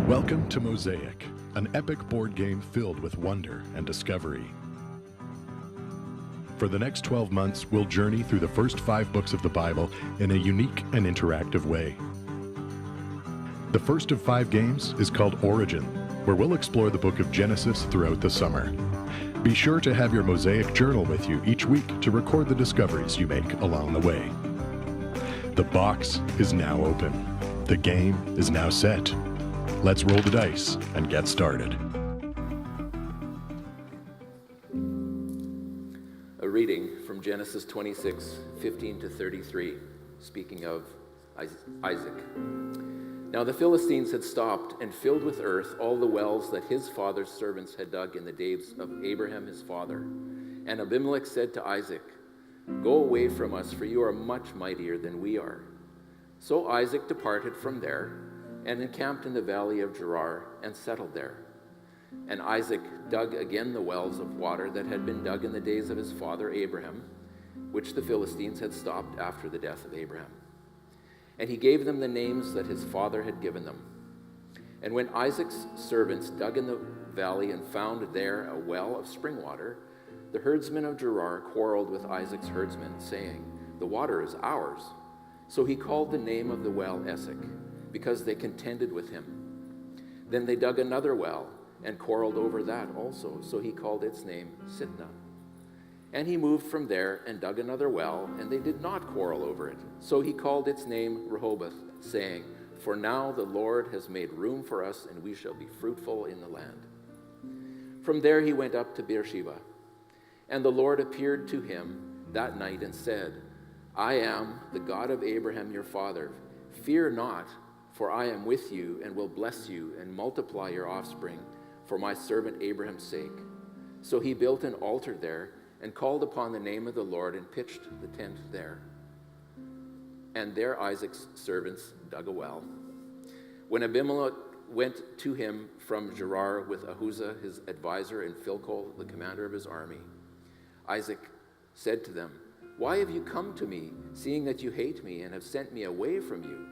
Welcome to Mozaek, an epic board game filled with wonder and discovery. For the next 12 months, we'll journey through the first 5 books of the Bible in a unique and interactive way. The first of 5 games is called Origin, where we'll explore the book of Genesis throughout the summer. Be sure to have your Mozaek journal with you each week to record the discoveries you make along the way. The box is now open. The game is now set. Let's roll the dice and get started. A reading from Genesis 26, 15 to 33, speaking of Isaac. Now the Philistines had stopped and filled with earth all the wells that his father's servants had dug in the days of Abraham his father. And Abimelech said to Isaac, "Go away from us, for you are much mightier than we are." So Isaac departed from there and encamped in the valley of Gerar and settled there. And Isaac dug again the wells of water that had been dug in the days of his father Abraham, which the Philistines had stopped after the death of Abraham. And he gave them the names that his father had given them. And when Isaac's servants dug in the valley and found there a well of spring water, the herdsmen of Gerar quarreled with Isaac's herdsmen, saying, "The water is ours." So he called the name of the well Esek, because they contended with him. Then they dug another well and quarreled over that also. So he called its name Sitnah. And he moved from there and dug another well, and they did not quarrel over it. So he called its name Rehoboth, saying, "For now the Lord has made room for us, and we shall be fruitful in the land." From there he went up to Beersheba. And the Lord appeared to him that night and said, "I am the God of Abraham your father. Fear not, for I am with you and will bless you and multiply your offspring for my servant Abraham's sake." So he built an altar there and called upon the name of the Lord and pitched the tent there. And there Isaac's servants dug a well. When Abimelech went to him from Gerar with Ahuzah his advisor and Philcol the commander of his army, Isaac said to them, "Why have you come to me, seeing that you hate me and have sent me away from you?"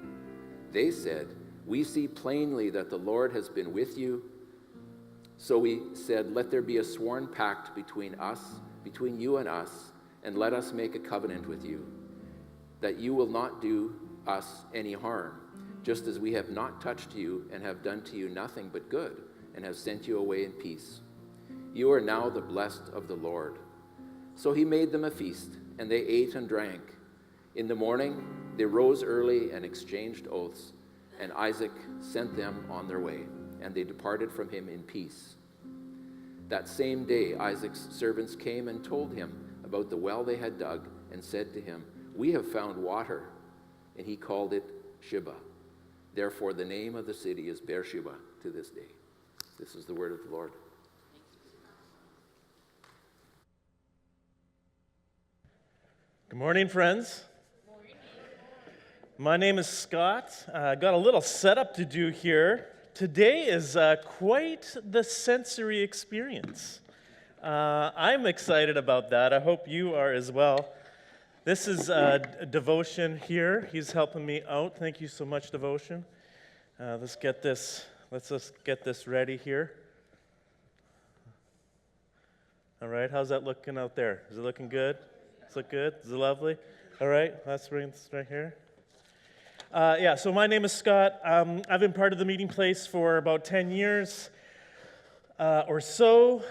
They said, "We see plainly that the Lord has been with you." So we said, "Let there be a sworn pact between you and us, and let us make a covenant with you, that you will not do us any harm, just as we have not touched you and have done to you nothing but good, and have sent you away in peace. You are now the blessed of the Lord." So he made them a feast, and they ate and drank. In the morning they rose early and exchanged oaths, and Isaac sent them on their way, and they departed from him in peace. That same day Isaac's servants came and told him about the well they had dug, and said to him, "We have found water." And he called it Sheba. Therefore the name of the city is Beersheba to this day. This is the word of the Lord. Good morning, friends. My name is Scott. Got a little setup to do here. Today is quite the sensory experience. I'm excited about that. I hope you are as well. This is Devotion here. He's helping me out. Thank you so much, Devotion. Let's just get this ready here. All right, how's that looking out there? Is it looking good? Does it look good? Is it lovely? All right, let's bring this right here. So my name is Scott. I've been part of the meeting place for about 10 years or so.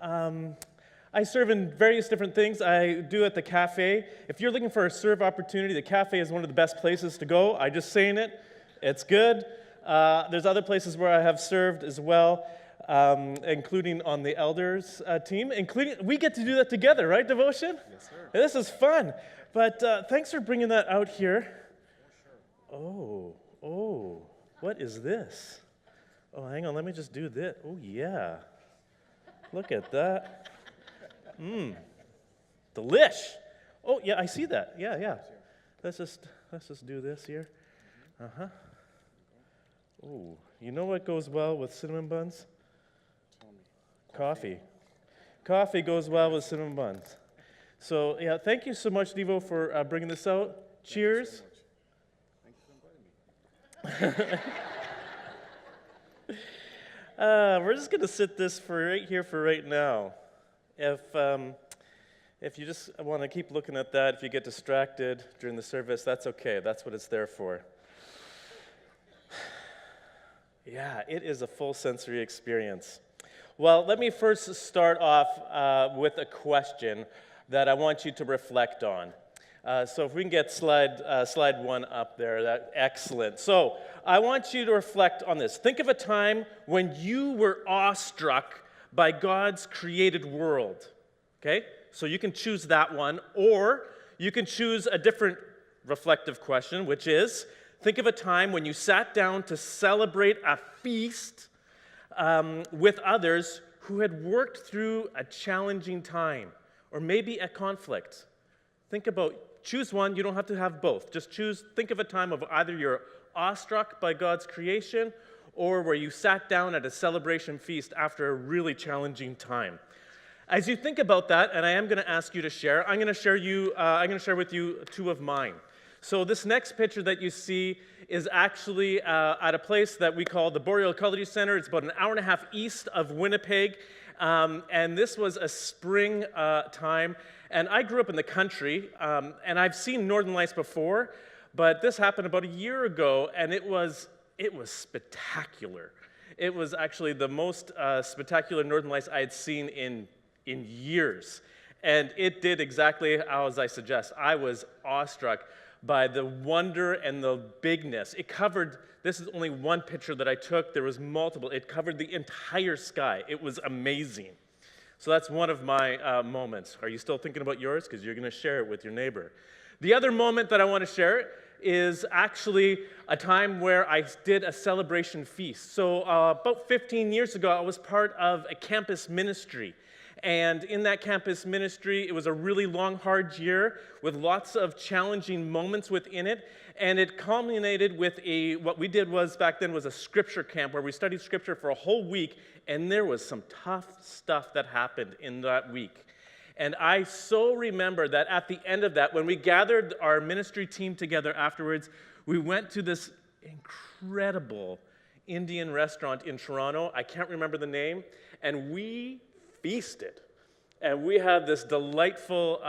I serve in various different things. I do at the cafe. If you're looking for a serve opportunity, the cafe is one of the best places to go. I'm just saying it. It's good. There's other places where I have served as well, including on the elders team. We get to do that together, right, Devotion? Yes, sir. This is fun. But thanks for bringing that out here. Oh, what is this? Oh, hang on, let me just do this. Oh, yeah. Look at that. Delish. Oh, yeah, I see that. Yeah. Let's just do this here. Oh, you know what goes well with cinnamon buns? Coffee. Coffee goes well with cinnamon buns. So, yeah, thank you so much, Devo, for bringing this out. Cheers. Thank you for inviting me. We're just going to sit this for right here for right now. If you just want to keep looking at that, if you get distracted during the service, that's okay. That's what it's there for. Yeah, it is a full sensory experience. Well, let me first start off with a question that I want you to reflect on. So if we can get slide one up there, that's excellent. So I want you to reflect on this. Think of a time when you were awestruck by God's created world. Okay? So you can choose that one, or you can choose a different reflective question, which is, think of a time when you sat down to celebrate a feast with others who had worked through a challenging time, or maybe a conflict. Choose one, you don't have to have both. Just think of a time of either you're awestruck by God's creation, or where you sat down at a celebration feast after a really challenging time. As you think about that, and I am going to ask you to share, I'm going to share with you two of mine. So this next picture that you see is actually at a place that we call the Boreal Ecology Center. It's about an hour and a half east of Winnipeg, and this was a spring time. And I grew up in the country, and I've seen Northern Lights before, but this happened about a year ago, and it was spectacular. It was actually the most spectacular Northern Lights I had seen in years. And it did exactly as I suggest. I was awestruck by the wonder and the bigness. This is only one picture that I took. There was multiple. It covered the entire sky. It was amazing. So that's one of my moments. Are you still thinking about yours? Because you're going to share it with your neighbor. The other moment that I want to share is actually a time where I did a celebration feast. So about 15 years ago, I was part of a campus ministry. And in that campus ministry, it was a really long, hard year with lots of challenging moments within it. And it culminated with what we did back then was a scripture camp where we studied scripture for a whole week. And there was some tough stuff that happened in that week. And I so remember that at the end of that, when we gathered our ministry team together afterwards, we went to this incredible Indian restaurant in Toronto. I can't remember the name. And we feasted. And we had this delightful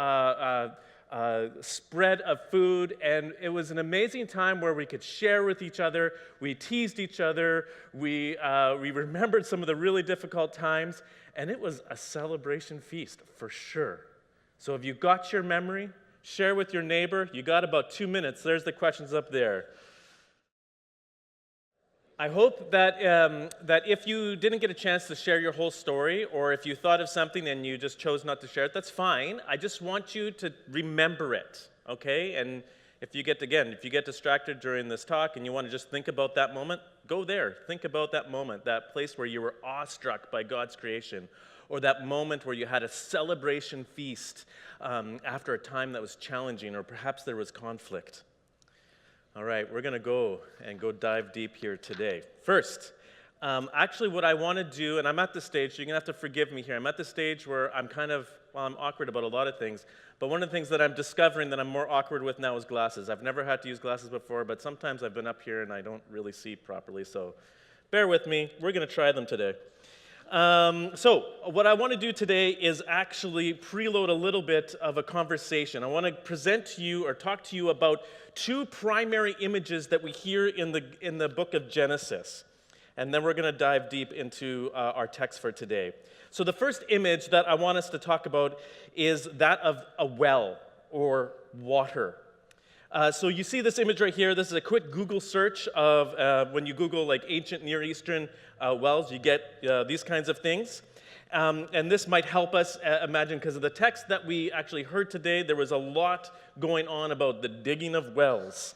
spread of food, and it was an amazing time where we could share with each other. We teased each other. We remembered some of the really difficult times, and it was a celebration feast for sure. So if you got your memory, share with your neighbor. You got about 2 minutes. There's the questions up there. I hope that if you didn't get a chance to share your whole story, or if you thought of something and you just chose not to share it, that's fine. I just want you to remember it, okay? And if you get distracted during this talk and you want to just think about that moment, go there. Think about that moment, that place where you were awestruck by God's creation, or that moment where you had a celebration feast after a time that was challenging, or perhaps there was conflict. All right, we're going to go dive deep here today. First, actually what I want to do, and I'm at the stage, so you're going to have to forgive me here. I'm at the stage where I'm awkward about a lot of things, but one of the things that I'm discovering that I'm more awkward with now is glasses. I've never had to use glasses before, but sometimes I've been up here and I don't really see properly, so bear with me. We're going to try them today. So what I want to do today is actually preload a little bit of a conversation. I want to present to you or talk to you about two primary images that we hear in the book of Genesis. And then we're going to dive deep into our text for today. So the first image that I want us to talk about is that of a well or water. So you see this image right here. This is a quick Google search of when you Google like ancient Near Eastern wells, you get these kinds of things. And this might help us imagine, because of the text that we actually heard today, there was a lot going on about the digging of wells.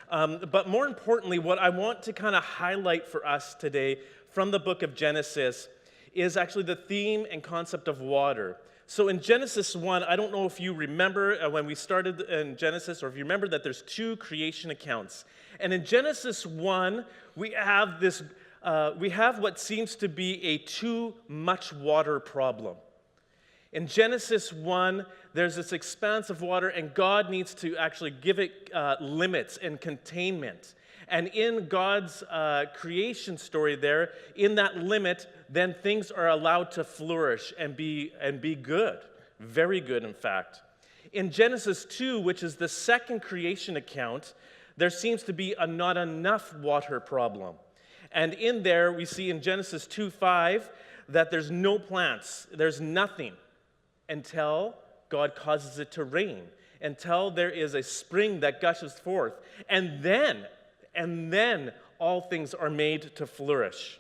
But more importantly, what I want to kind of highlight for us today from the book of Genesis is actually the theme and concept of water. So in Genesis 1, I don't know if you remember when we started in Genesis, or if you remember that there's two creation accounts. And in Genesis 1, we have what seems to be a too much water problem. In Genesis 1, there's this expanse of water, and God needs to actually give it limits and containment. And in God's creation story there, in that limit, then things are allowed to flourish and be good. Very good, in fact. In Genesis 2, which is the second creation account, there seems to be a not enough water problem. And in there, we see in Genesis 2:5 that there's no plants, there's nothing, until God causes it to rain, until there is a spring that gushes forth. And then all things are made to flourish.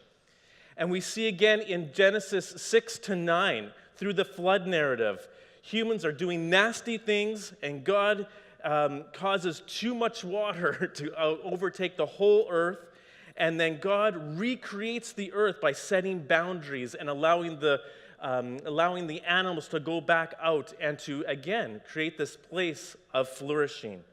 And we see again in Genesis 6-9, through the flood narrative, humans are doing nasty things, and God causes too much water to overtake the whole earth. And then God recreates the earth by setting boundaries and allowing the animals to go back out and to, again, create this place of flourishing.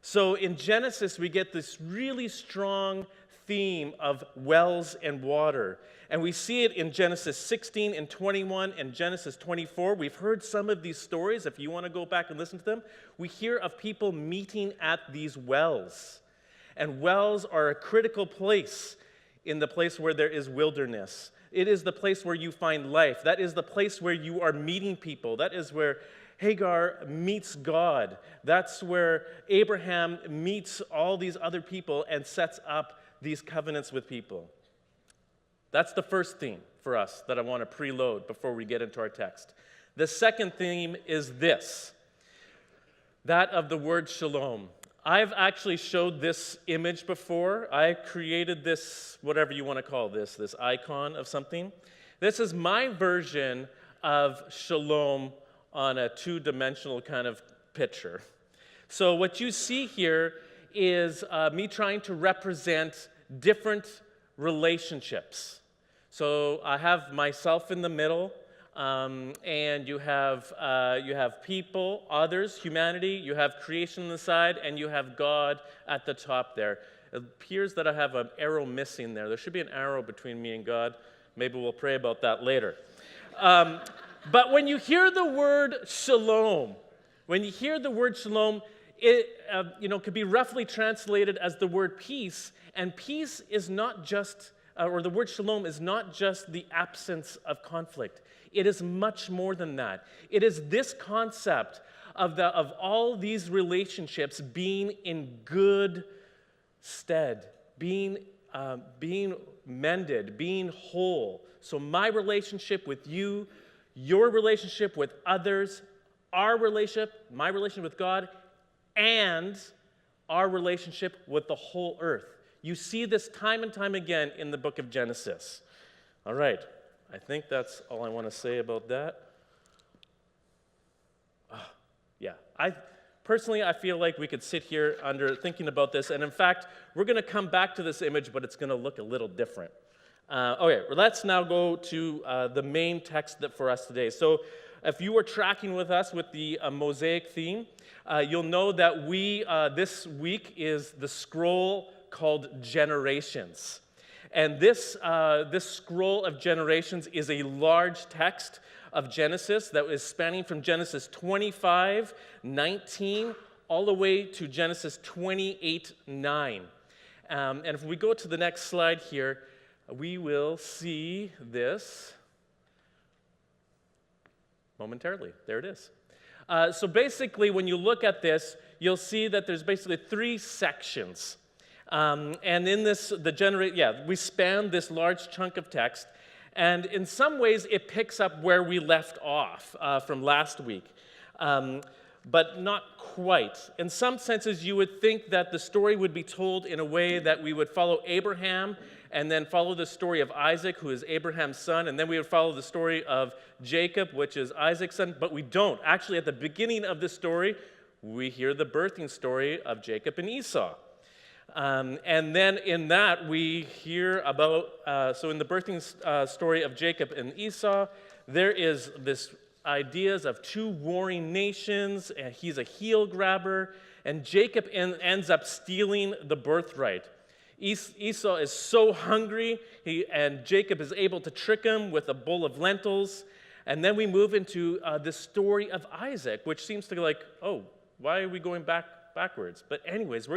So in Genesis, we get this really strong theme of wells and water. And we see it in Genesis 16 and 21 and Genesis 24. We've heard some of these stories. If you want to go back and listen to them, we hear of people meeting at these wells. And wells are a critical place in the place where there is wilderness. It is the place where you find life. That is the place where you are meeting people. That is where Hagar meets God. That's where Abraham meets all these other people and sets up these covenants with people. That's the first theme for us that I want to preload before we get into our text. The second theme is this, that of the word shalom. I've actually showed this image before. I created this, whatever you want to call this icon of something. This is my version of shalom on a two-dimensional kind of picture. So what you see here is me trying to represent different relationships. So I have myself in the middle, and you have people, others, humanity, you have creation on the side, and you have God at the top there. It appears that I have an arrow missing there. There should be an arrow between me and God. Maybe we'll pray about that later. But when you hear the word shalom, it could be roughly translated as the word peace, and peace is not just, or the word shalom is not just the absence of conflict. It is much more than that. It is this concept of all these relationships being in good stead, being mended, being whole. So my relationship with you, your relationship with others, my relationship with God, and our relationship with the whole earth. You see this time and time again in the book of Genesis. All right, I think that's all I want to say about that. I feel like we could sit here thinking about this, and in fact, we're going to come back to this image, but it's going to look a little different. Okay, well, let's now go to the main text for us today. So if you were tracking with us with the Mozaek theme, you'll know that this week is the scroll called Generations. And this scroll of Generations is a large text of Genesis that is spanning from Genesis 25:19 all the way to Genesis 28:9. And if we go to the next slide here, we will see this momentarily. There it is. So basically, when you look at this, you'll see that there's basically three sections. And in this, we span this large chunk of text. And in some ways, it picks up where we left off from last week. But not quite. In some senses, you would think that the story would be told in a way that we would follow Abraham and then follow the story of Isaac, who is Abraham's son, and then we would follow the story of Jacob, which is Isaac's son, but we don't. Actually, at the beginning of the story, we hear the birthing story of Jacob and Esau. And then in that, we hear about, so in the birthing story of Jacob and Esau, there is this ideas of two warring nations, and he's a heel grabber, and Jacob ends up stealing the birthright. Esau is so hungry, and Jacob is able to trick him with a bowl of lentils. And then we move into the story of Isaac, which seems to be like, oh, why are we going backwards? But anyways,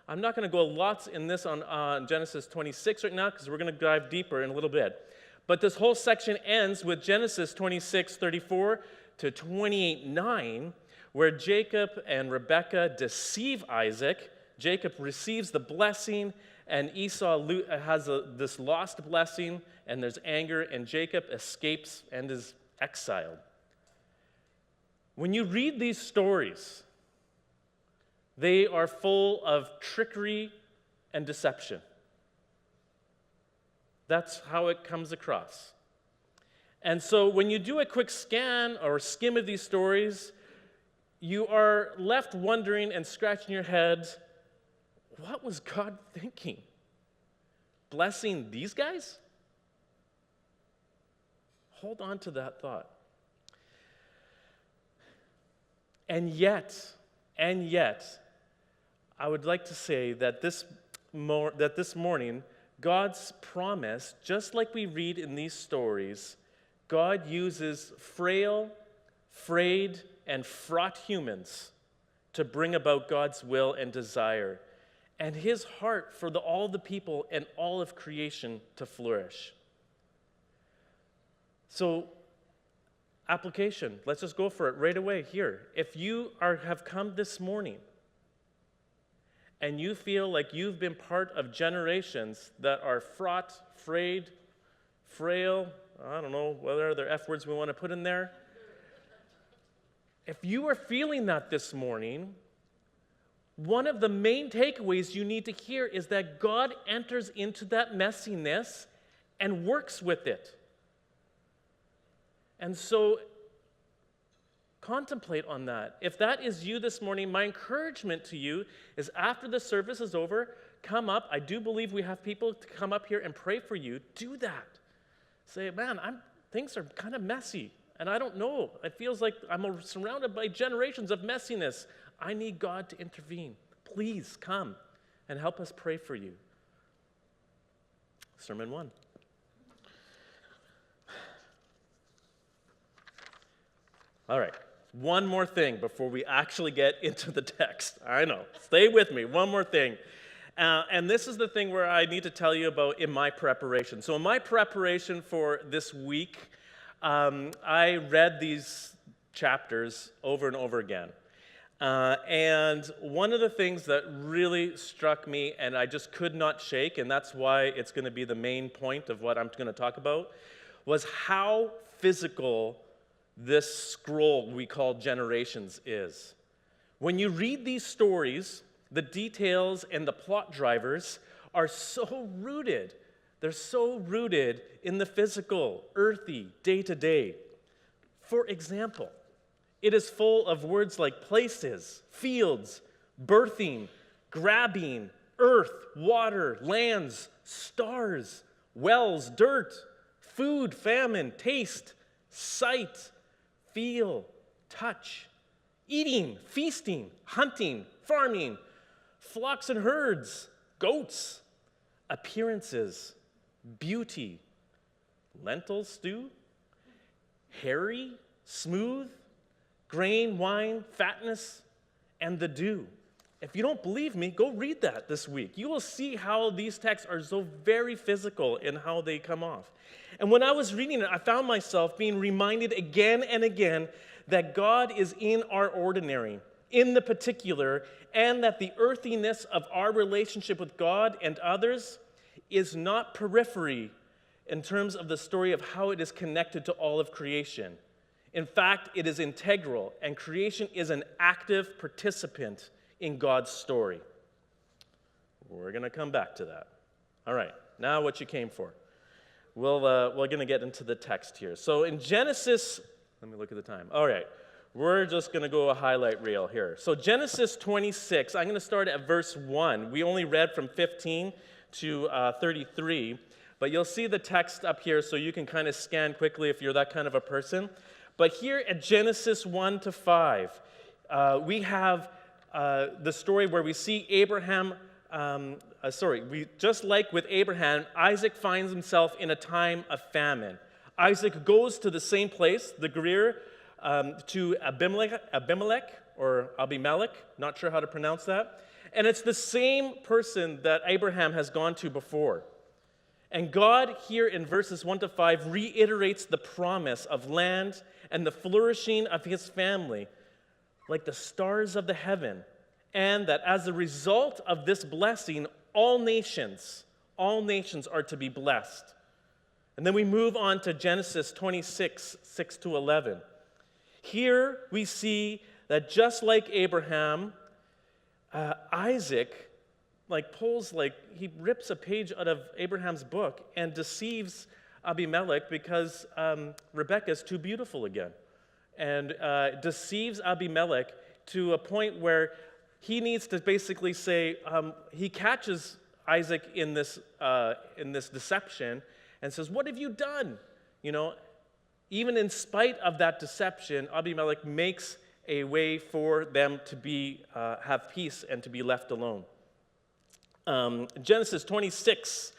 I'm not going to go lots in this on Genesis 26 right now because we're going to dive deeper in a little bit. But this whole section ends with Genesis 26:34 to 28:9, where Jacob and Rebekah deceive Isaac. Jacob receives the blessing, and Esau has this lost blessing, and there's anger, and Jacob escapes and is exiled. When you read these stories, they are full of trickery and deception. That's how it comes across. And so when you do a quick scan or skim of these stories, you are left wondering and scratching your head, what was God thinking? Blessing these guys? Hold on to that thought. And yet, I would like to say that this morning, God's promise, just like we read in these stories, God uses frail, frayed, and fraught humans to bring about God's will and desire, and his heart for all the people and all of creation to flourish. So, application, let's just go for it right away here. If you have come this morning and you feel like you've been part of generations that are fraught, frayed, frail, I don't know whether other F words we want to put in there. If you are feeling that this morning, one of the main takeaways you need to hear is that God enters into that messiness and works with it. And so, contemplate on that. If that is you this morning, my encouragement to you is after the service is over, come up. I do believe we have people to come up here and pray for you. Do that. Say, man, things are kind of messy, and I don't know. It feels like I'm surrounded by generations of messiness. I need God to intervene. Please come and help us pray for you. Sermon 1. All right, one more thing before we actually get into the text. I know, stay with me, one more thing. And this is the thing where I need to tell you about in my preparation. So in my preparation for this week, I read these chapters over and over again. And one of the things that really struck me and I just could not shake, and that's why it's going to be the main point of what I'm going to talk about, was how physical this scroll we call Generations is. When you read these stories, the details and the plot drivers are so rooted. They're so rooted in the physical, earthy, day-to-day. For example, it is full of words like places, fields, birthing, grabbing, earth, water, lands, stars, wells, dirt, food, famine, taste, sight, feel, touch, eating, feasting, hunting, farming, flocks and herds, goats, appearances, beauty, lentil stew, hairy, smooth, grain, wine, fatness, and the dew. If you don't believe me, go read that this week. You will see how these texts are so very physical in how they come off. And when I was reading it, I found myself being reminded again and again that God is in our ordinary, in the particular, and that the earthiness of our relationship with God and others is not periphery in terms of the story of how it is connected to all of creation. In fact, it is integral, and creation is an active participant in God's story. We're going to come back to that. All right, now what you came for. We're going to get into the text here. So in Genesis, let me look at the time. All right, we're just going to go a highlight reel here. So Genesis 26, I'm going to start at verse 1. We only read from 15 to 33, but you'll see the text up here so you can kind of scan quickly if you're that kind of a person. But here at Genesis 1 to 5, we have the story where we see Abraham, just like with Abraham, Isaac finds himself in a time of famine. Isaac goes to the same place, the Gerar, to Abimelech, not sure how to pronounce that. And it's the same person that Abraham has gone to before. And God here in verses 1 to 5 reiterates the promise of land and the flourishing of his family like the stars of the heaven, and that as a result of this blessing, all nations are to be blessed. And then we move on to Genesis 26, 6 to 11. Here we see that just like Abraham, Isaac he rips a page out of Abraham's book and deceives Abimelech because Rebekah's too beautiful again. And deceives Abimelech to a point where he needs to basically say, he catches Isaac in this deception and says, "What have you done?" Even in spite of that deception, Abimelech makes a way for them to have peace and to be left alone. Genesis 26,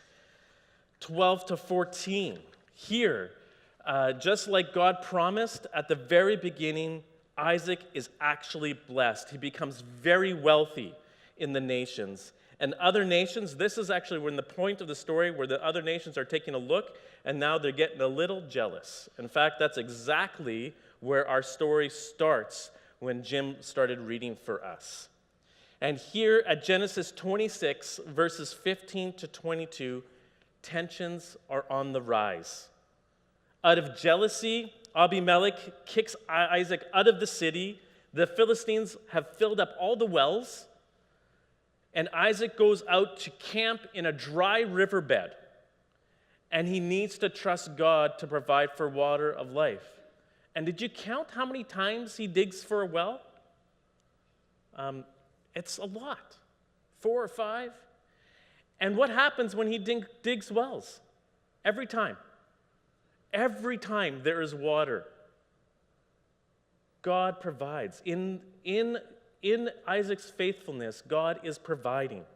12 to 14. Here, just like God promised at the very beginning, Isaac is actually blessed. He becomes very wealthy in the nations. And other nations, this is actually when the point of the story where the other nations are taking a look, and now they're getting a little jealous. In fact, that's exactly where our story starts when Jim started reading for us. And here at Genesis 26, verses 15 to 22, tensions are on the rise. Out of jealousy, Abimelech kicks Isaac out of the city. The Philistines have filled up all the wells. And Isaac goes out to camp in a dry riverbed. And he needs to trust God to provide for water of life. And did you count how many times he digs for a well? It's a lot. 4 or 5. And what happens when he digs wells? Every time there is water, God provides. In Isaac's faithfulness, God is providing.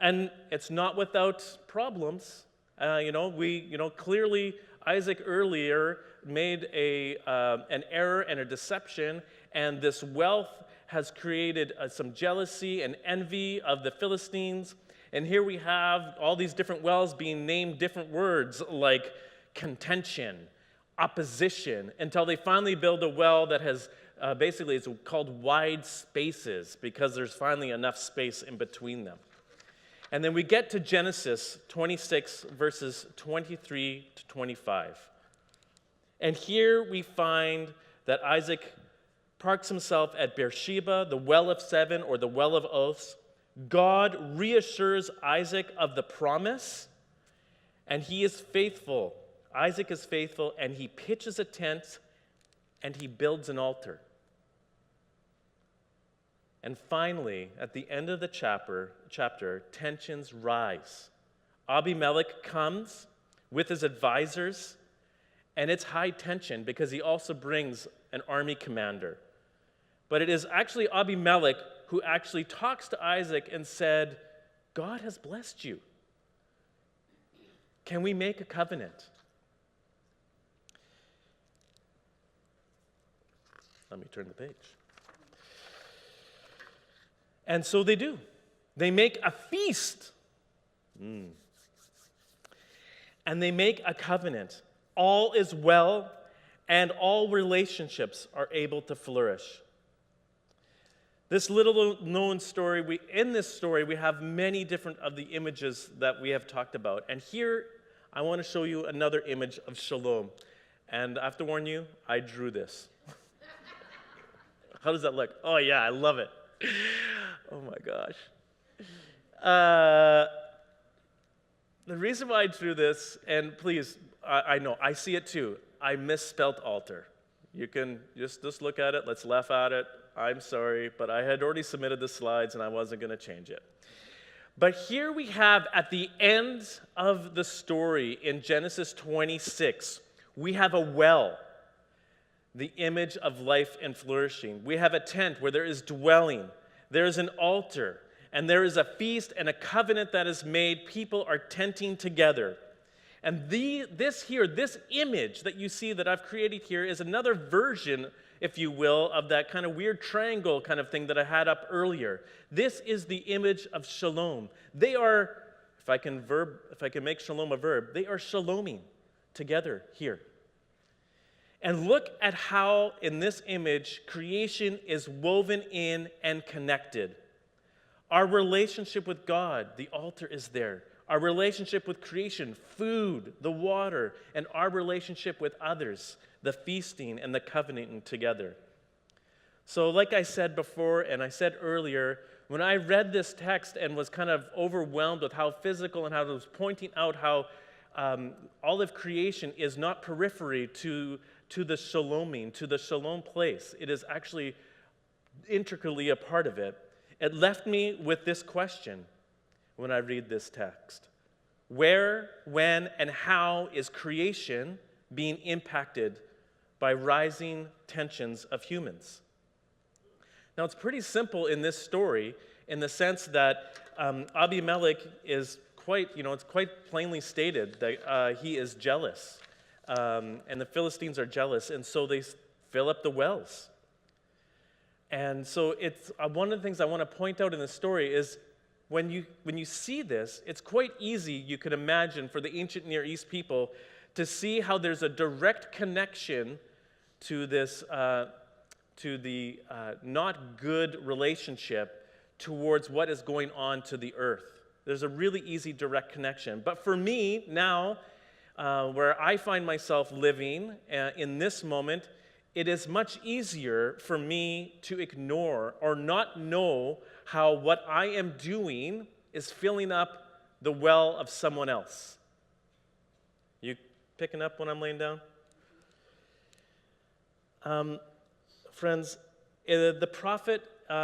And it's not without problems. Clearly Isaac earlier made an error and a deception, and this wealth has created some jealousy and envy of the Philistines. And here we have all these different wells being named different words like contention, opposition, until they finally build a well that has basically it's called wide spaces because there's finally enough space in between them. And then we get to Genesis 26, verses 23 to 25. And here we find that Isaac parks himself at Beersheba, the well of 7 or the well of oaths. God reassures Isaac of the promise, and he is faithful. Isaac is faithful, and he pitches a tent, and he builds an altar. And finally, at the end of the chapter, tensions rise. Abimelech comes with his advisors, and it's high tension because he also brings an army commander. But it is actually Abimelech who actually talks to Isaac and said, "God has blessed you. Can we make a covenant?" Let me turn the page. And so they do. They make a feast. And they make a covenant. All is well, and all relationships are able to flourish. This little-known story, in this story, we have many different of the images that we have talked about. And here, I want to show you another image of Shalom. And I have to warn you, I drew this. How does that look? Oh, yeah, I love it. Oh, my gosh. The reason why I drew this, and please, I know, I see it too. I misspelled altar. You can just look at it. Let's laugh at it. I'm sorry, but I had already submitted the slides, and I wasn't going to change it. But here we have, at the end of the story in Genesis 26, we have a well, the image of life and flourishing. We have a tent where there is dwelling. There is an altar, and there is a feast and a covenant that is made. People are tenting together. And this image that you see that I've created here is another version. if you will, of that kind of weird triangle kind of thing that I had up earlier. This is the image of shalom. They are, if I can make shalom a verb, they are shaloming together here. And look at how in this image creation is woven in and connected. Our relationship with God, the altar is there. Our relationship with creation, food, the water, and our relationship with others, the feasting and the covenanting together. So like I said before and I said earlier, when I read this text and was kind of overwhelmed with how physical and how it was pointing out how all of creation is not periphery to the shaloming, to the shalom place. It is actually intricately a part of it. It left me with this question when I read this text. Where, when, and how is creation being impacted by rising tensions of humans? Now, it's pretty simple in this story in the sense that Abimelech is it's quite plainly stated that he is jealous. And the Philistines are jealous, and so they fill up the wells. And so it's one of the things I want to point out in the story is when you see this, it's quite easy, you could imagine, for the ancient Near East people to see how there's a direct connection to this, to the not good relationship towards what is going on to the earth. There's a really easy direct connection. But for me now, where I find myself living in this moment, it is much easier for me to ignore or not know how what I am doing is filling up the well of someone else. You picking up when I'm laying down? Friends, the prophet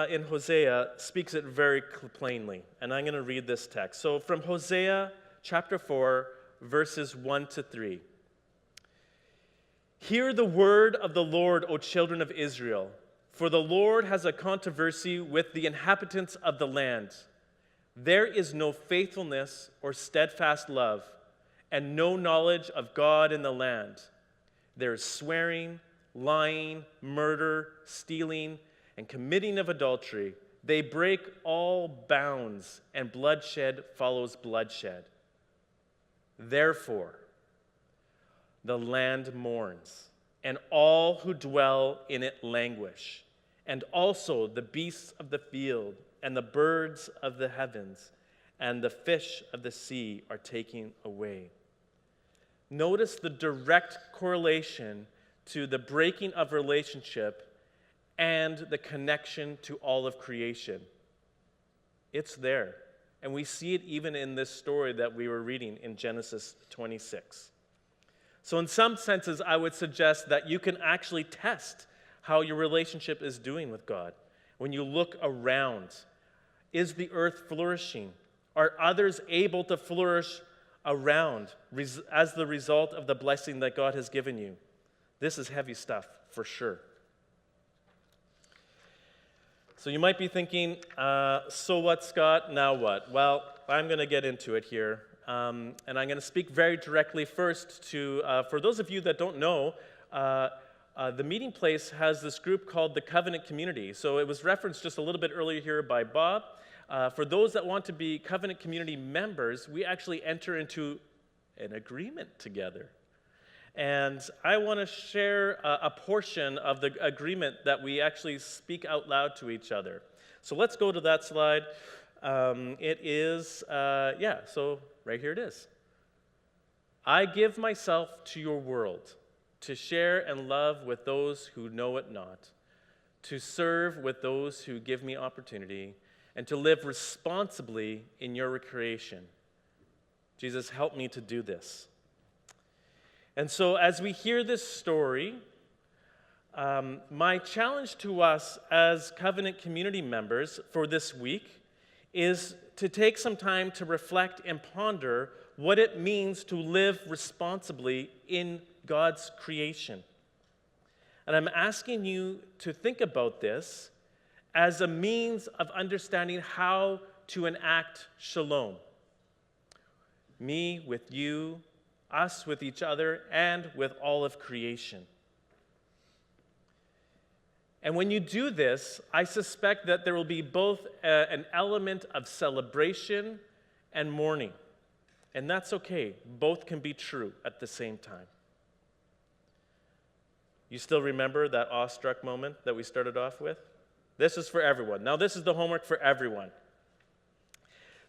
in Hosea speaks it very plainly, and I'm going to read this text. So from Hosea chapter 4, verses 1 to 3. Hear the word of the Lord, O children of Israel, for the Lord has a controversy with the inhabitants of the land. There is no faithfulness or steadfast love, and no knowledge of God in the land. There is swearing, lying, murder, stealing, and committing of adultery. They break all bounds, and bloodshed follows bloodshed. Therefore, the land mourns, and all who dwell in it languish, and also the beasts of the field, and the birds of the heavens, and the fish of the sea are taken away. Notice the direct correlation to the breaking of relationship and the connection to all of creation. It's there. And we see it even in this story that we were reading in Genesis 26. So in some senses, I would suggest that you can actually test how your relationship is doing with God. When you look around, is the earth flourishing? Are others able to flourish around as the result of the blessing that God has given you? This is heavy stuff, for sure. So you might be thinking, so what, Scott? Now what? Well, I'm going to get into it here. And I'm going to speak very directly first to, for those of you that don't know, the meeting place has this group called the Covenant Community. So it was referenced just a little bit earlier here by Bob. For those that want to be Covenant Community members, we actually enter into an agreement together. And I want to share a portion of the agreement that we actually speak out loud to each other. So let's go to that slide. It is, so right here it is. I give myself to your world, to share and love with those who know it not, to serve with those who give me opportunity, and to live responsibly in your recreation. Jesus, help me to do this. And so as we hear this story, my challenge to us as Covenant community members for this week is to take some time to reflect and ponder what it means to live responsibly in God's creation. And I'm asking you to think about this as a means of understanding how to enact shalom. Me with you, us with each other, and with all of creation. And when you do this, I suspect that there will be both an element of celebration and mourning. And that's okay. Both can be true at the same time. You still remember that awestruck moment that we started off with? This is for everyone. Now, this is the homework for everyone.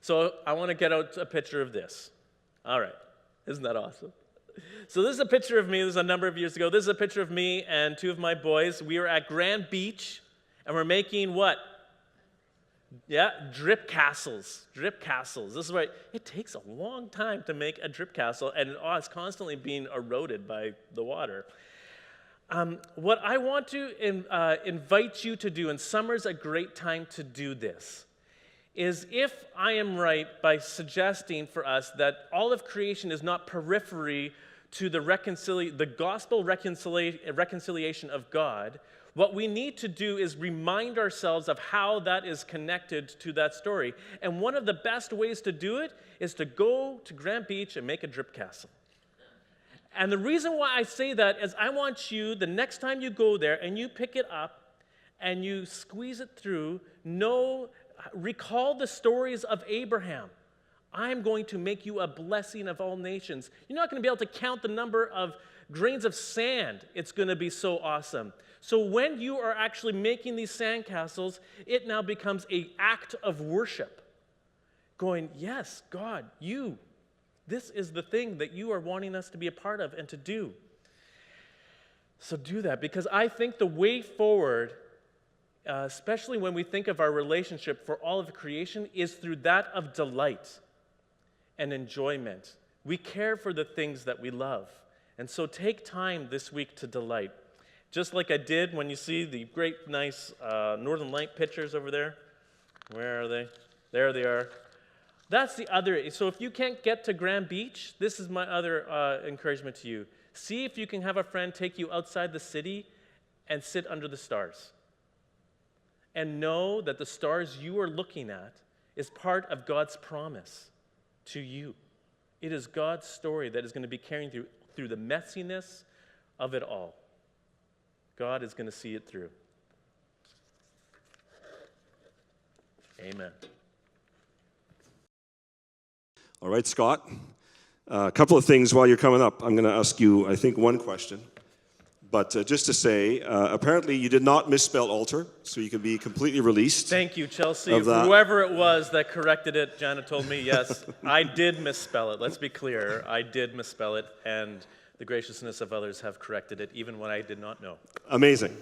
So I want to get out a picture of this. All right. Isn't that awesome? So this is a picture of me. This is a number of years ago. This is a picture of me and two of my boys. We were at Grand Beach, and we're making what? Yeah, drip castles. Drip castles. This is right. It takes a long time to make a drip castle, and it's constantly being eroded by the water. What I want to invite you to do, and summer's a great time to do this, is if I am right by suggesting for us that all of creation is not periphery to the gospel reconciliation of God, what we need to do is remind ourselves of how that is connected to that story. And one of the best ways to do it is to go to Grand Beach and make a drip castle. And the reason why I say that is I want you, the next time you go there and you pick it up and you squeeze it through, recall the stories of Abraham. I'm going to make you a blessing of all nations. You're not going to be able to count the number of grains of sand. It's going to be so awesome. So when you are actually making these sandcastles, it now becomes an act of worship. Going, yes, God, this is the thing that you are wanting us to be a part of and to do. So do that, because I think the way forward, especially when we think of our relationship for all of creation, is through that of delight and enjoyment. We care for the things that we love. And so take time this week to delight. Just like I did when you see the great, nice Northern Light pictures over there. Where are they? There they are. That's the other. So if you can't get to Grand Beach, this is my other encouragement to you. See if you can have a friend take you outside the city and sit under the stars. And know that the stars you are looking at is part of God's promise to you. It is God's story that is going to be carrying through the messiness of it all. God is going to see it through. Amen. All right, Scott. A couple of things while you're coming up. I'm going to ask you, I think, one question. But just to say, apparently you did not misspell altar, so you can be completely released. Thank you, Chelsea. Whoever it was that corrected it, Jana told me, yes, I did misspell it. Let's be clear. I did misspell it, and the graciousness of others have corrected it, even when I did not know. Amazing.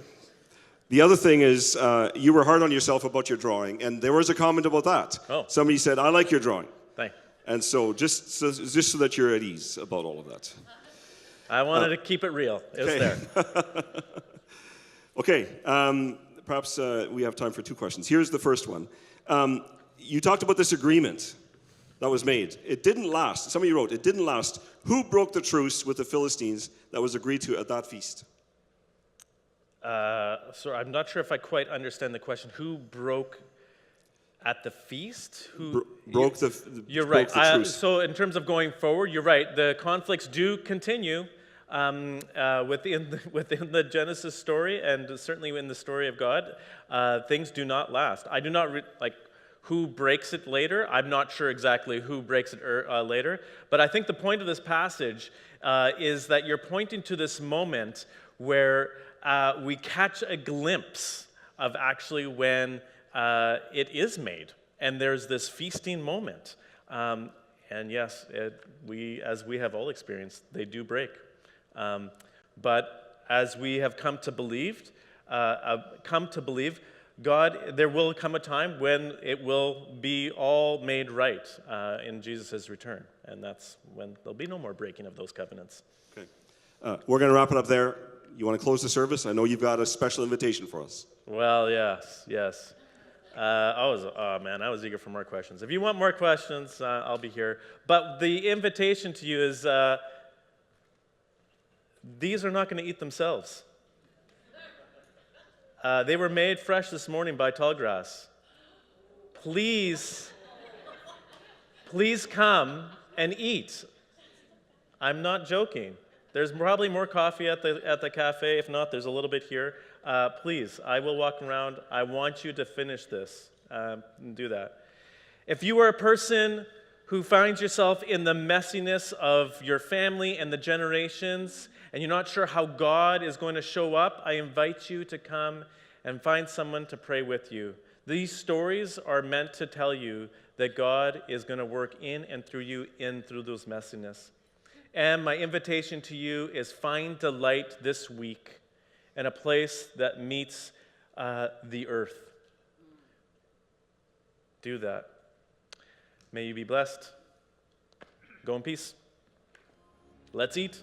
The other thing is, you were hard on yourself about your drawing, and there was a comment about that. Oh. Somebody said, I like your drawing. Thanks. And so just so that you're at ease about all of that. I wanted to keep it real. It was there. Okay, perhaps we have time for two questions. Here's the first one. You talked about this agreement that was made. It didn't last. Some of you wrote, it didn't last. Who broke the truce with the Philistines that was agreed to at that feast? So I'm not sure if I quite understand the question. Who broke at the feast? Who broke the You're right. Broke the truce. So in terms of going forward, you're right. The conflicts do continue within the Genesis story, and certainly in the story of God. Things do not last. I do not who breaks it later. I'm not sure exactly who breaks it later. But I think the point of this passage is that you're pointing to this moment where we catch a glimpse of actually when it is made, and there's this feasting moment. And yes, as we have all experienced, they do break. But as we have come to believe, God, there will come a time when it will be all made right in Jesus' return, and that's when there'll be no more breaking of those covenants. Okay. We're going to wrap it up there. You want to close the service? I know you've got a special invitation for us. Well, yes. I was eager for more questions. If you want more questions, I'll be here. But the invitation to you is, these are not going to eat themselves. They were made fresh this morning by Tallgrass. Please come and eat. I'm not joking. There's probably more coffee at the cafe. If not, there's a little bit here. Please, I will walk around. I want you to finish this. Do that. If you are a person who finds yourself in the messiness of your family and the generations, and you're not sure how God is going to show up, I invite you to come and find someone to pray with you. These stories are meant to tell you that God is going to work in and through you, in through those messiness. And my invitation to you is find delight this week in a place that meets the earth. Do that. May you be blessed. Go in peace. Let's eat.